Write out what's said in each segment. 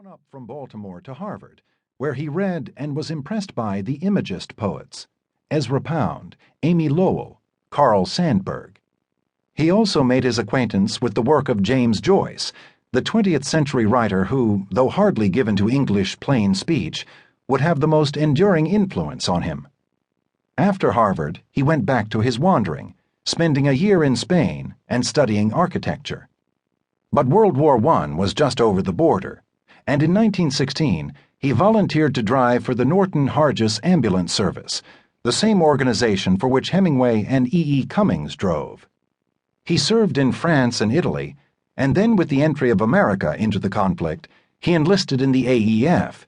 on up from Baltimore to Harvard, where he read and was impressed by the Imagist poets, Ezra Pound, Amy Lowell, Carl Sandburg. He also made his acquaintance with the work of James Joyce, the 20th-century writer who, though hardly given to English plain speech, would have the most enduring influence on him. After Harvard, he went back to his wandering, spending a year in Spain and studying architecture. But World War I was just over the border, and in 1916 he volunteered to drive for the Norton Hargis Ambulance Service, the same organization for which Hemingway and E. E. Cummings drove. He served in France and Italy, and then with the entry of America into the conflict, he enlisted in the AEF,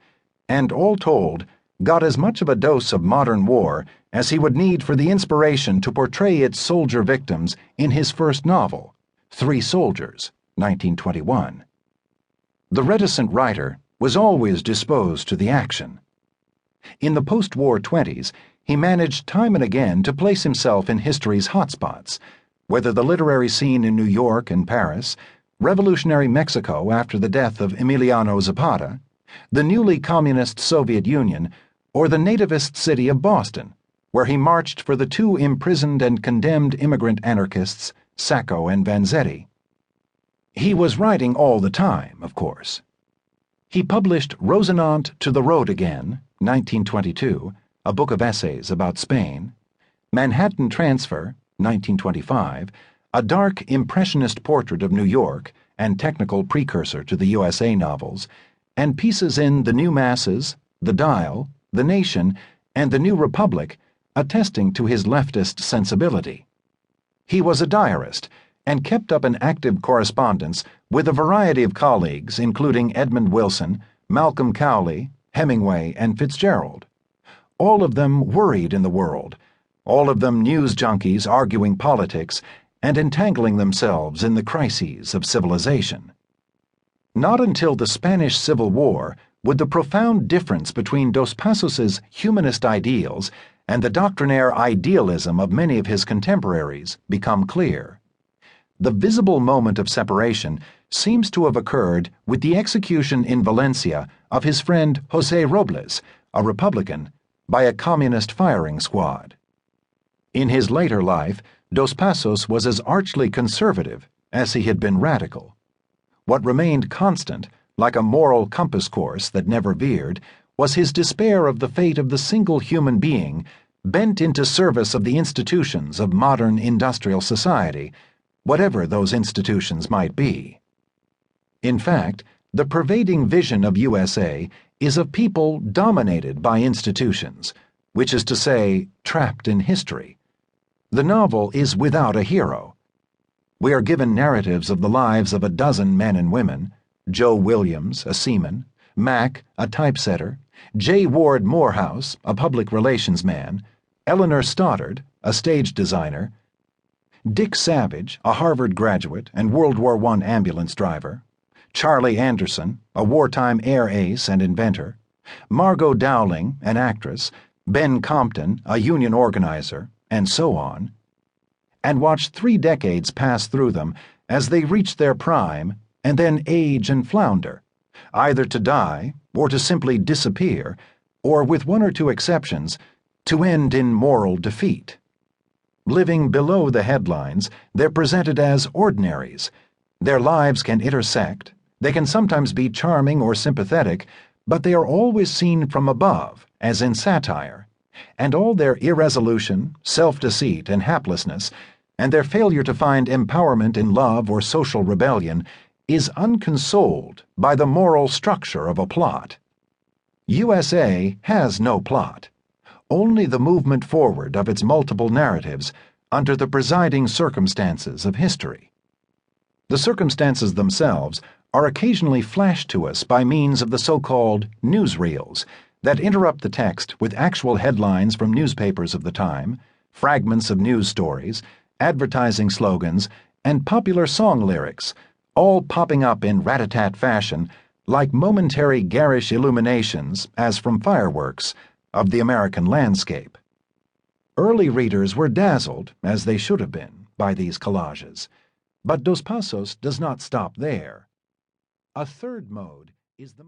and all told, got as much of a dose of modern war as he would need for the inspiration to portray its soldier victims in his first novel, Three Soldiers, 1921. The reticent writer was always disposed to the action. In the post-war 20s, he managed time and again to place himself in history's hotspots, whether the literary scene in New York and Paris, revolutionary Mexico after the death of Emiliano Zapata, the newly communist Soviet Union, or the nativist city of Boston, where he marched for the two imprisoned and condemned immigrant anarchists, Sacco and Vanzetti. He was writing all the time, of course. He published Rosinante to the Road Again, 1922, a book of essays about Spain, Manhattan Transfer, 1925, a dark impressionist portrait of New York and technical precursor to the U.S.A. novels, and pieces in The New Masses, The Dial, The Nation, and The New Republic attesting to his leftist sensibility. He was a diarist and kept up an active correspondence with a variety of colleagues including Edmund Wilson, Malcolm Cowley, Hemingway, and Fitzgerald. All of them worried in the world, all of them news junkies arguing politics and entangling themselves in the crises of civilization. Not until the Spanish Civil War would the profound difference between Dos Passos's humanist ideals and the doctrinaire idealism of many of his contemporaries become clear. The visible moment of separation seems to have occurred with the execution in Valencia of his friend José Robles, a Republican, by a communist firing squad. In his later life, Dos Passos was as archly conservative as he had been radical. What remained constant, like a moral compass course that never veered, was his despair of the fate of the single human being bent into service of the institutions of modern industrial society, whatever those institutions might be. In fact, the pervading vision of U.S.A. is of people dominated by institutions, which is to say, trapped in history. The novel is without a hero. We are given narratives of the lives of a dozen men and women: Joe Williams, a seaman; Mac, a typesetter; J. Ward Morehouse, a public relations man; Eleanor Stoddard, a stage designer; Dick Savage, a Harvard graduate and World War I ambulance driver; Charlie Anderson, a wartime air ace and inventor; Margot Dowling, an actress; Ben Compton, a union organizer, and so on, and watch 3 decades pass through them as they reach their prime and then age and flounder, either to die or to simply disappear, or, with 1 or 2 exceptions, to end in moral defeat. Living below the headlines, they're presented as ordinaries. Their lives can intersect, they can sometimes be charming or sympathetic, but they are always seen from above, as in satire, and all their irresolution, self-deceit, and haplessness, and their failure to find empowerment in love or social rebellion, is unconsoled by the moral structure of a plot. U.S.A. has no plot, only the movement forward of its multiple narratives under the presiding circumstances of history. The circumstances themselves are occasionally flashed to us by means of the so-called newsreels that interrupt the text with actual headlines from newspapers of the time, fragments of news stories, advertising slogans, and popular song lyrics, all popping up in rat-a-tat fashion like momentary garish illuminations, as from fireworks, of the American landscape. Early readers were dazzled, as they should have been, by these collages, but Dos Passos does not stop there. A third mode is the